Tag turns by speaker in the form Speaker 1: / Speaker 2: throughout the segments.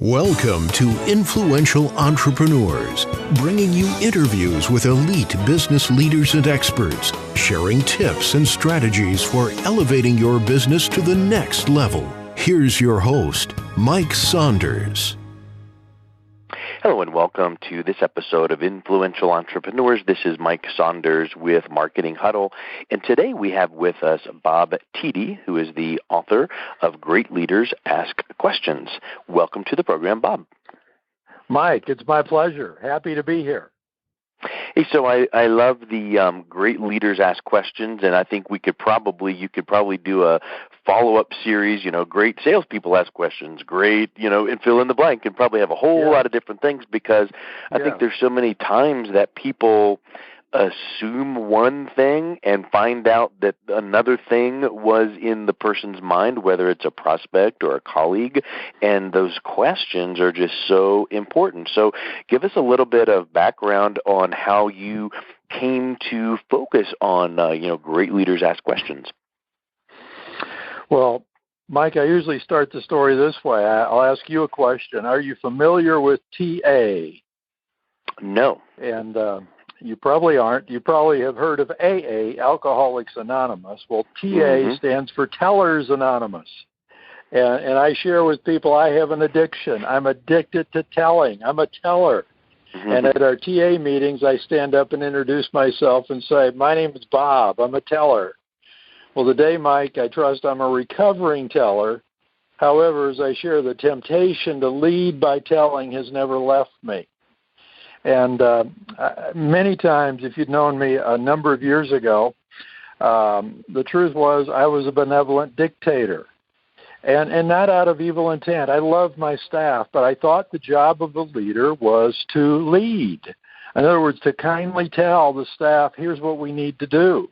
Speaker 1: Welcome to Influential Entrepreneurs, bringing you interviews with elite business leaders and experts, sharing tips and strategies for elevating your business to the next level. Here's your host, Mike Saunders.
Speaker 2: Hello and welcome to this episode of Influential Entrepreneurs. This is Mike Saunders with Marketing Huddle, and today we have with us Bob Tiede, who is the author of Great Leaders Ask Questions. Welcome to the program, Bob.
Speaker 3: Mike, it's my pleasure. Happy to be here.
Speaker 2: Hey, so I love the Great Leaders Ask Questions, and I think you could probably do a follow-up series, great salespeople ask questions, great, and fill in the blank, and probably have a whole lot of different things, because I think there's so many times that people assume one thing and find out that another thing was in the person's mind, whether it's a prospect or a colleague, and those questions are just so important. So give us a little bit of background on how you came to focus on, Great Leaders Ask Questions.
Speaker 3: Well, Mike, I usually start the story this way. I'll ask you a question. Are you familiar with TA?
Speaker 2: No.
Speaker 3: And you probably aren't. You probably have heard of AA, Alcoholics Anonymous. Well, TA stands for Tellers Anonymous. And I share with people I have an addiction. I'm addicted to telling. I'm a teller. And at our TA meetings, I stand up and introduce myself and say, my name is Bob. I'm a teller. Well, today, Mike, I trust I'm a recovering teller. However, as I share, the temptation to lead by telling has never left me. And many times, if you'd known me a number of years ago, the truth was I was a benevolent dictator. And not out of evil intent. I loved my staff, but I thought the job of the leader was to lead. In other words, to kindly tell the staff, here's what we need to do.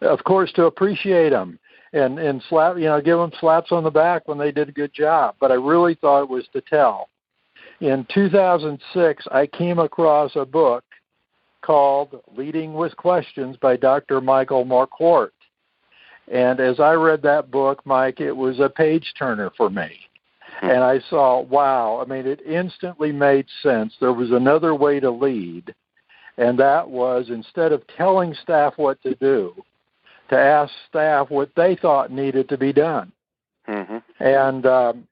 Speaker 3: Of course, to appreciate them and slap, give them slaps on the back when they did a good job. But I really thought it was to tell. In 2006, I came across a book called Leading with Questions by Dr. Michael Marquardt. And as I read that book, Mike, it was a page-turner for me. And I saw, wow, it instantly made sense. There was another way to lead, and that was instead of telling staff what to do, to ask staff what they thought needed to be done. And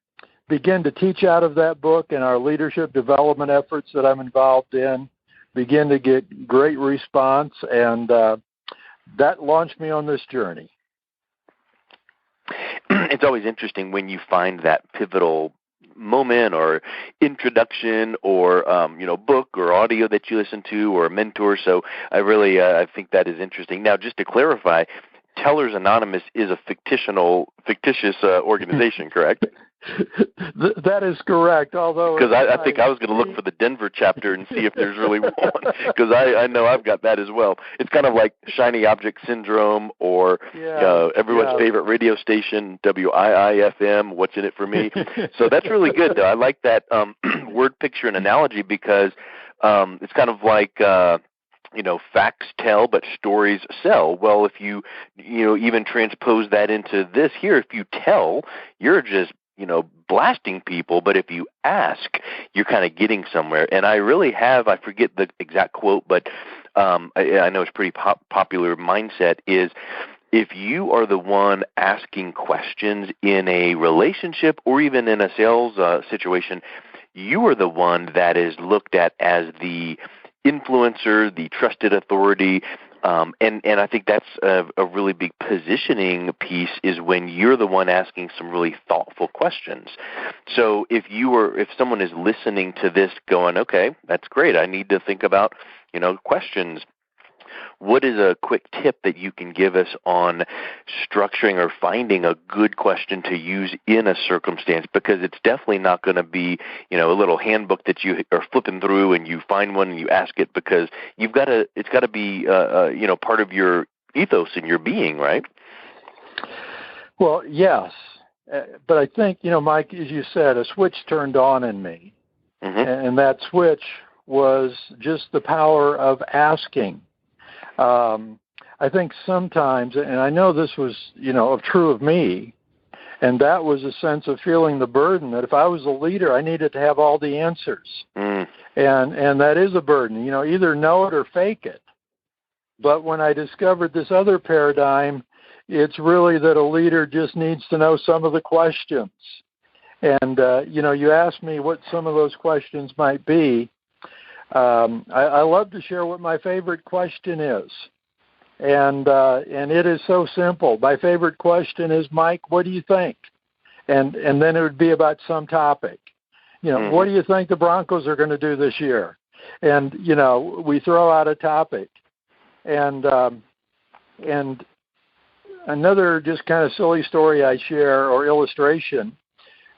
Speaker 3: begin to teach out of that book, and our leadership development efforts that I'm involved in begin to get great response, and that launched me on this journey.
Speaker 2: It's always interesting when you find that pivotal moment or introduction or, book or audio that you listen to or a mentor. So I think that is interesting. Now, just to clarify, Tellers Anonymous is a fictitious organization, correct?
Speaker 3: That is correct. Although,
Speaker 2: because I think I was going to look for the Denver chapter and see if there's really one, because I know I've got that as well. It's kind of like shiny object syndrome, or everyone's favorite radio station, WIIFM. What's in it for me? So that's really good, though. I like that word picture and analogy, because it's kind of like facts tell, but stories sell. Well, if you even transpose that into this here, if you tell, you're just blasting people, but if you ask, you're kind of getting somewhere. And I really have, I forget the exact quote, but I know it's pretty popular mindset is, if you are the one asking questions in a relationship or even in a sales situation, you are the one that is looked at as the influencer, the trusted authority. And I think that's a really big positioning piece, is when you're the one asking some really thoughtful questions. So if someone is listening to this going, okay, that's great, I need to think about, questions. What is a quick tip that you can give us on structuring or finding a good question to use in a circumstance? Because it's definitely not going to be, a little handbook that you are flipping through and you find one and you ask it, because it's got to be, part of your ethos and your being, right?
Speaker 3: Well, yes. But I think, Mike, as you said, a switch turned on in me. And that switch was just the power of asking. I think sometimes, and I know this was, true of me, And that was a sense of feeling the burden that if I was a leader, I needed to have all the answers. And that is a burden. You know, either know it or fake it. But when I discovered this other paradigm, it's really that a leader just needs to know some of the questions. And, you know, you asked me what some of those questions might be. I love to share what my favorite question is. And it is so simple. My favorite question is, Mike, what do you think? And then it would be about some topic. You know, what do you think the Broncos are going to do this year? And, you know, we throw out a topic. And another just kind of silly story I share or illustration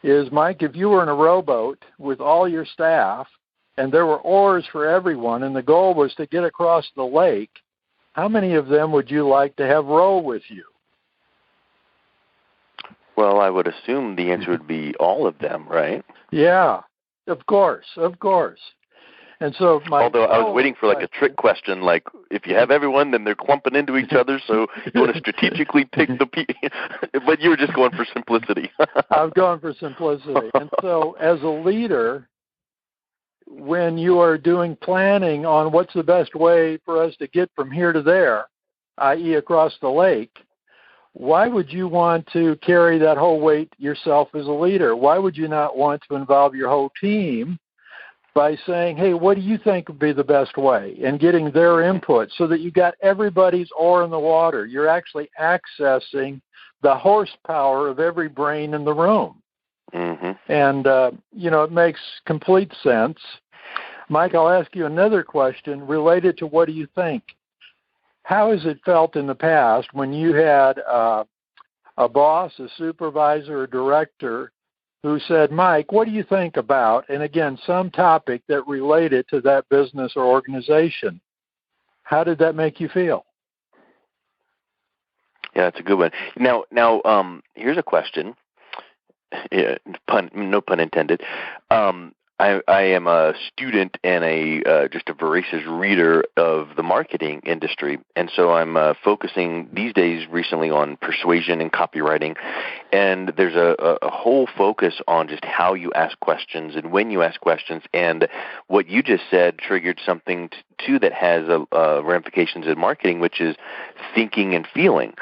Speaker 3: is, Mike, if you were in a rowboat with all your staff and there were oars for everyone and the goal was to get across the lake, how many of them would you like to have row with you?
Speaker 2: Well, I would assume the answer would be all of them, right?
Speaker 3: Yeah, of course. And so
Speaker 2: although I was waiting for like a trick question, like if you have everyone, then they're clumping into each other, so you want to strategically pick the people. But you were just going for simplicity.
Speaker 3: I was going for simplicity. And so as a leader, when you are doing planning on what's the best way for us to get from here to there, i.e. across the lake, why would you want to carry that whole weight yourself as a leader? Why would you not want to involve your whole team by saying, hey, what do you think would be the best way, and getting their input so that you got everybody's oar in the water? You're actually accessing the horsepower of every brain in the room. And, you know, it makes complete sense. Mike, I'll ask you another question related to what do you think? How has it felt in the past when you had a boss, a supervisor, a director who said, Mike, what do you think about, and again, some topic that related to that business or organization? How did that make you feel?
Speaker 2: Yeah, that's a good one. Now, here's a question. Yeah, no pun intended. I am a student and just a voracious reader of the marketing industry, and so I'm focusing these days recently on persuasion and copywriting, and there's a whole focus on just how you ask questions and when you ask questions, and what you just said triggered something too that has ramifications in marketing, which is thinking and feeling.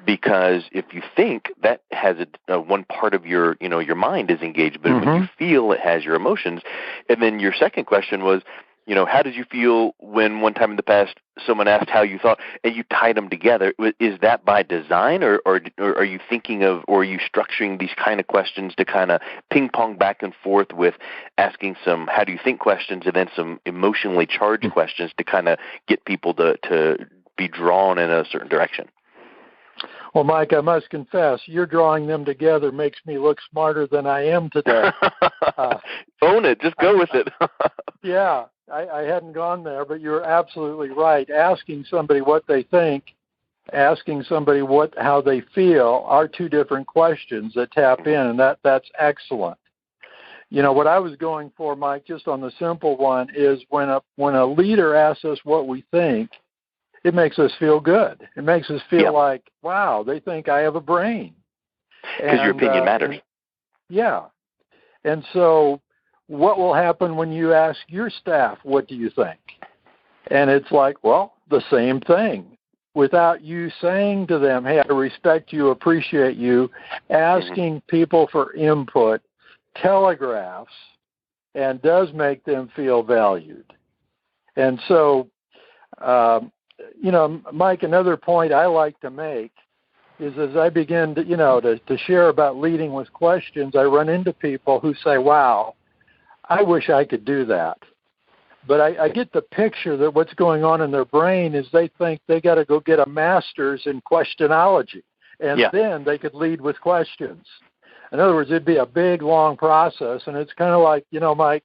Speaker 2: Because if you think, that has one part of your mind is engaged, but when you feel, it has your emotions. And then your second question was, how did you feel when one time in the past someone asked how you thought, and you tied them together? Is that by design, or are you thinking of, or are you structuring these kind of questions to kind of ping pong back and forth with asking some how do you think questions and then some emotionally charged questions to kind of get people to be drawn in a certain direction?
Speaker 3: Well, Mike, I must confess, you're drawing them together makes me look smarter than I am today.
Speaker 2: Own it. Just go with it.
Speaker 3: Yeah, I hadn't gone there, but you're absolutely right. Asking somebody what they think, asking somebody how they feel are two different questions that tap in, and that's excellent. What I was going for, Mike, just on the simple one, is when a leader asks us what we think, it makes us feel good. It makes us feel like, wow, they think I have a brain.
Speaker 2: Because your opinion matters.
Speaker 3: Yeah. And so what will happen when you ask your staff, what do you think? And it's like, well, the same thing. Without you saying to them, hey, I respect you, appreciate you, asking people for input telegraphs and does make them feel valued. And so, Mike, another point I like to make is as I begin to share about leading with questions, I run into people who say, wow, I wish I could do that. But I get the picture that what's going on in their brain is they think they got to go get a master's in questionology, and then they could lead with questions. In other words, it'd be a big, long process, and it's kind of like, Mike,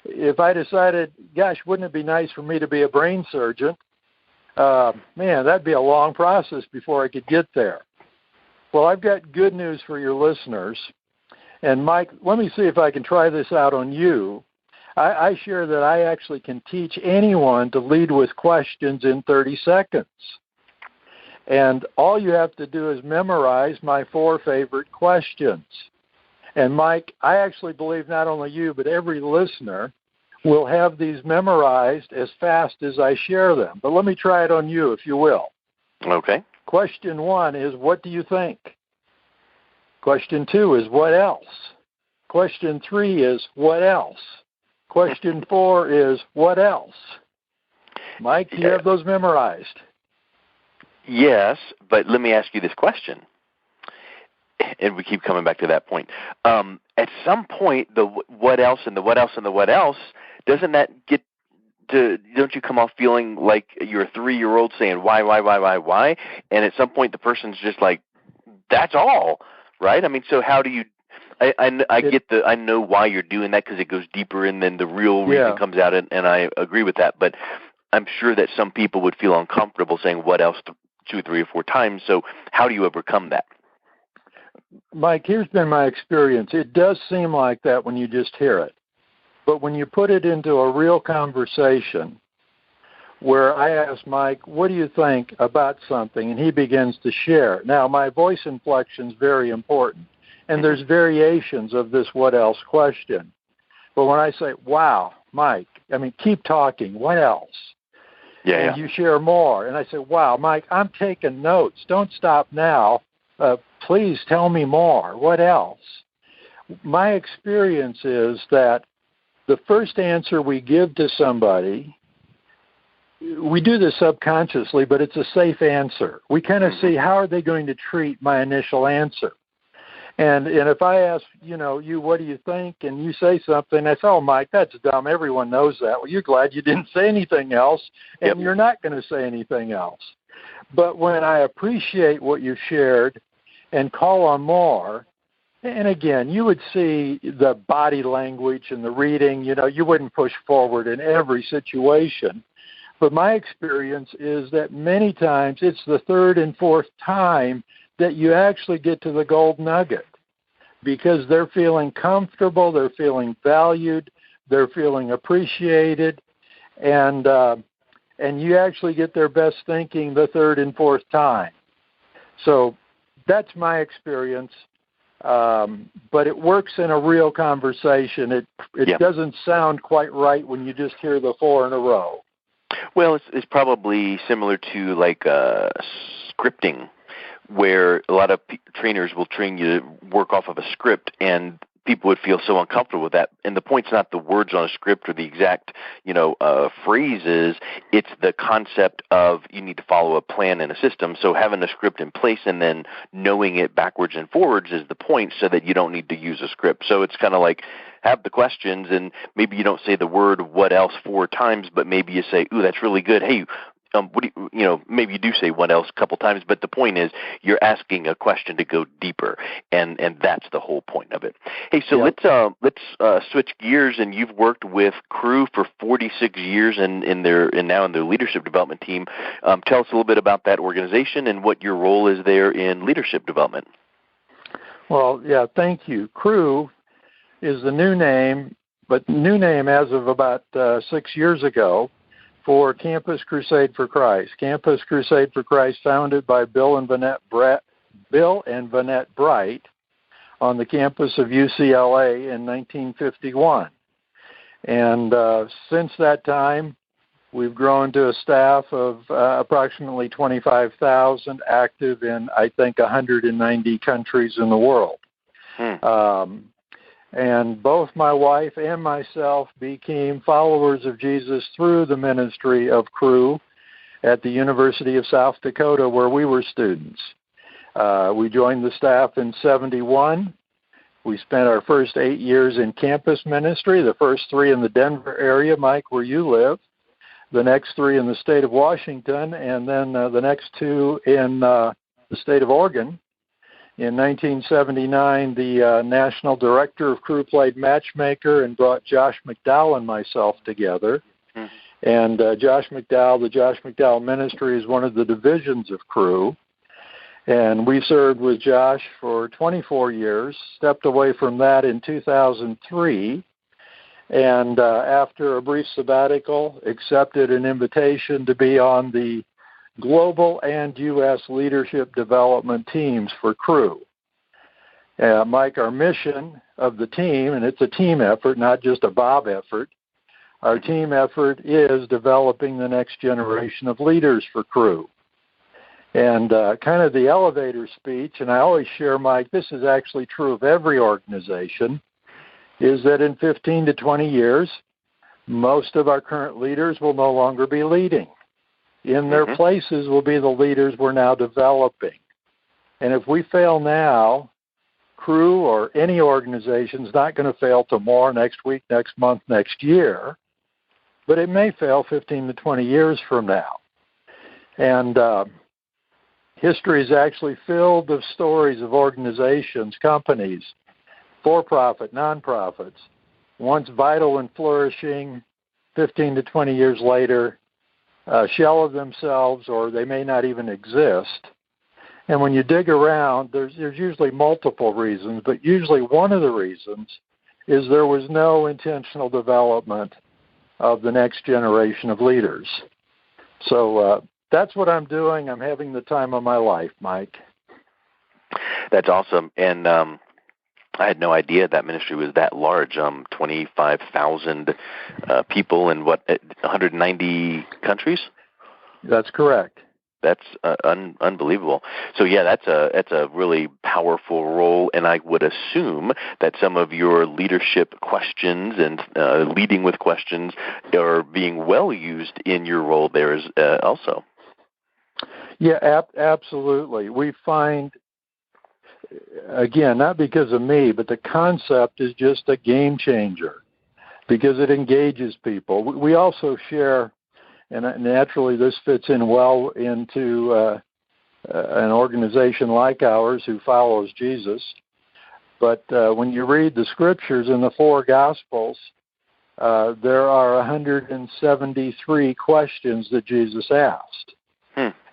Speaker 3: if I decided, gosh, wouldn't it be nice for me to be a brain surgeon? Man, that'd be a long process before I could get there. Well, I've got good news for your listeners. And, Mike, let me see if I can try this out on you. I share that I actually can teach anyone to lead with questions in 30 seconds. And all you have to do is memorize my 4 favorite questions. And Mike, I actually believe not only you, but every listener will have these memorized as fast as I share them. But let me try it on you, if you will.
Speaker 2: Okay.
Speaker 3: Question 1 is, what do you think? Question 2 is, what else? Question 3 is, what else? Question 4 is, what else? Mike, do you have those memorized?
Speaker 2: Yes, but let me ask you this question. And we keep coming back to that point. At some point, the what else and the what else and the what else, doesn't that get to, don't you come off feeling like you're a 3-year-old saying why? And at some point, the person's just like, that's all, right? I mean, so how do you, I know why you're doing that because it goes deeper and then the real reason comes out, and I agree with that. But I'm sure that some people would feel uncomfortable saying what else 2, 3, or 4 times. So how do you overcome that?
Speaker 3: Mike, here's been my experience. It does seem like that when you just hear it. But when you put it into a real conversation where I ask Mike, what do you think about something? And he begins to share. Now, my voice inflection is very important. And there's variations of this what else question. But when I say, wow, Mike, I mean, keep talking. What else? And you share more. And I say, wow, Mike, I'm taking notes. Don't stop now. Please tell me more. What else? My experience is that the first answer we give to somebody, we do this subconsciously, but it's a safe answer. We kind of see how are they going to treat my initial answer. And if I ask, you, what do you think? And you say something, I say, oh, Mike, that's dumb. Everyone knows that. Well, you're glad you didn't say anything else, and you're not going to say anything else. But when I appreciate what you shared and call on more, and again, you would see the body language and the reading, you wouldn't push forward in every situation. But my experience is that many times it's the 3rd and 4th time that you actually get to the gold nugget because they're feeling comfortable, they're feeling valued, they're feeling appreciated, and you actually get their best thinking the 3rd and 4th time. So that's my experience, but it works in a real conversation. It doesn't sound quite right when you just hear the 4 in a row.
Speaker 2: Well, it's probably similar to like scripting, where a lot of trainers will train you to work off of a script, and people would feel so uncomfortable with that. And the point's not the words on a script or the exact, phrases. It's the concept of you need to follow a plan and a system. So having a script in place and then knowing it backwards and forwards is the point, so that you don't need to use a script. So it's kind of like have the questions, and maybe you don't say the word what else 4 times, but maybe you say, ooh, that's really good. Hey, what do you maybe you do say what else a couple times, but the point is you're asking a question to go deeper, and that's the whole point of it. Hey, so let's switch gears, and you've worked with Cru for 46 years and now in their leadership development team. Tell us a little bit about that organization and what your role is there in leadership development.
Speaker 3: Well, thank you. Cru is the new name, but new name as of about 6 years ago, for Campus Crusade for Christ. Campus Crusade for Christ, founded by Bill and Vanette Bright on the campus of UCLA in 1951. And since that time, we've grown to a staff of approximately 25,000, active in, I think, 190 countries in the world. And both my wife and myself became followers of Jesus through the ministry of Cru at the University of South Dakota, where we were students. We joined the staff in 1971. We spent our first 8 years in campus ministry, the first 3 in the Denver area, Mike, where you live, the next 3 in the state of Washington, and then the next 2 in the state of Oregon. In 1979, the national director of Cru played matchmaker and brought Josh McDowell and myself together. And Josh McDowell, the Josh McDowell Ministry, is one of the divisions of Cru. And we served with Josh for 24 years, stepped away from that in 2003, and after a brief sabbatical, accepted an invitation to be on the global and U.S. leadership development teams for Cru. Mike, our mission of the team, and it's a team effort, not just a Bob effort, our team effort is developing the next generation of leaders for Cru. And kind of the elevator speech, and I always share, Mike, this is actually true of every organization, is that in 15 to 20 years, most of our current leaders will no longer be leading. In their places will be the leaders we're now developing. And if we fail now, Cru or any organization is not going to fail tomorrow, next week, next month, next year, but it may fail 15 to 20 years from now. And history is actually filled with stories of organizations, companies, for-profit, non-profits, once vital and flourishing, 15 to 20 years later, shell of themselves, or they may not even exist. And when you dig around, there's usually multiple reasons, but usually one of the reasons is there was no intentional development of the next generation of leaders. So that's what I'm doing. I'm having the time of my life, Mike.
Speaker 2: That's awesome. And I had no idea that ministry was that large, 25,000 people in 190 countries?
Speaker 3: That's correct.
Speaker 2: That's unbelievable. So yeah, that's a really powerful role, and I would assume that some of your leadership questions and leading with questions are being well used in your role there also.
Speaker 3: Yeah, absolutely. We find, again, not because of me, but the concept is just a game changer because it engages people. We also share, and naturally this fits in well into an organization like ours who follows Jesus. But when you read the scriptures in the four Gospels, there are 173 questions that Jesus asked.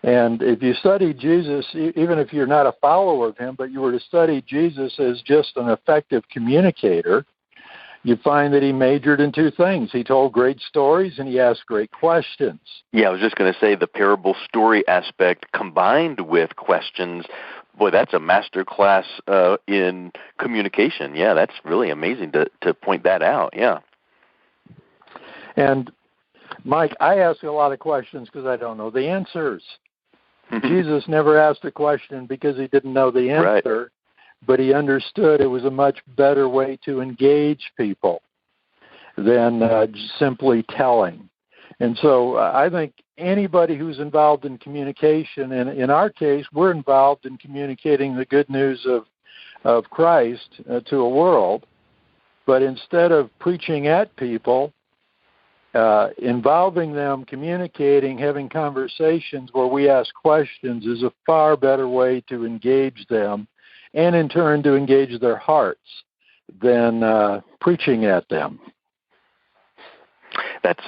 Speaker 3: And if you study Jesus, even if you're not a follower of him, but you were to study Jesus as just an effective communicator, you find that he majored in two things. He told great stories and he asked great questions. Yeah,
Speaker 2: I was just going to say the parable story aspect combined with questions. Boy, that's a master class in communication. Yeah, that's really amazing to point that out. Yeah.
Speaker 3: And, Mike, I ask a lot of questions because I don't know the answers. Jesus never asked a question because he didn't know the answer. Right. But he understood it was a much better way to engage people than simply telling. And so I think anybody who's involved in communication, and in our case, we're involved in communicating the good news of Christ to a world, but instead of preaching at people, involving them, communicating, having conversations where we ask questions is a far better way to engage them and in turn to engage their hearts than preaching at them.
Speaker 2: That's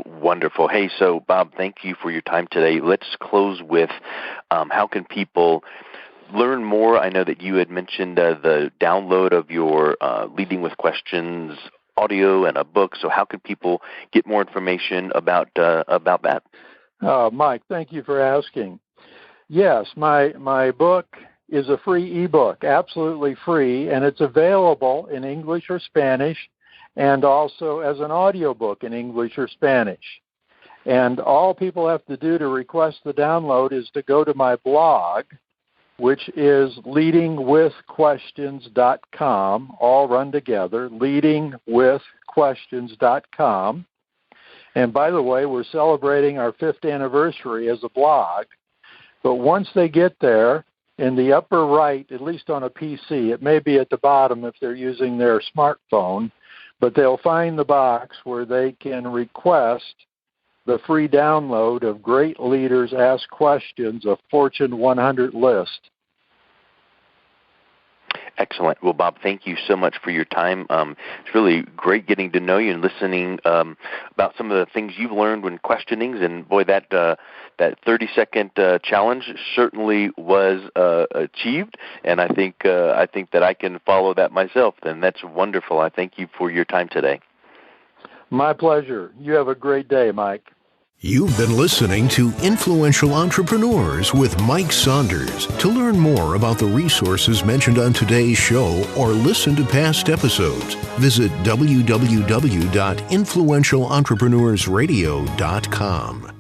Speaker 2: wonderful. Hey, so Bob, thank you for your time today. Let's close with how can people learn more? I know that you had mentioned the download of your Leading with Questions audio and a book. So how can people get more information about that?
Speaker 3: Mike, thank you for asking. Yes, my book is a free ebook, absolutely free, and it's available in English or Spanish and also as an audiobook in English or Spanish. And all people have to do to request the download is to go to my blog, which is leadingwithquestions.com, all run together, leadingwithquestions.com. And by the way, we're celebrating our 5th anniversary as a blog. But once they get there, in the upper right, at least on a PC, it may be at the bottom if they're using their smartphone, but they'll find the box where they can request the free download of Great Leaders Ask Questions, a Fortune 100 list.
Speaker 2: Excellent. Well, Bob, thank you so much for your time. It's really great getting to know you and listening about some of the things you've learned when questioning. And boy, that 30-second challenge certainly was achieved. And I think that I can follow that myself. And that's wonderful. I thank you for your time today.
Speaker 3: My pleasure. You have a great day, Mike.
Speaker 1: You've been listening to Influential Entrepreneurs with Mike Saunders. To learn more about the resources mentioned on today's show or listen to past episodes, visit www.influentialentrepreneursradio.com.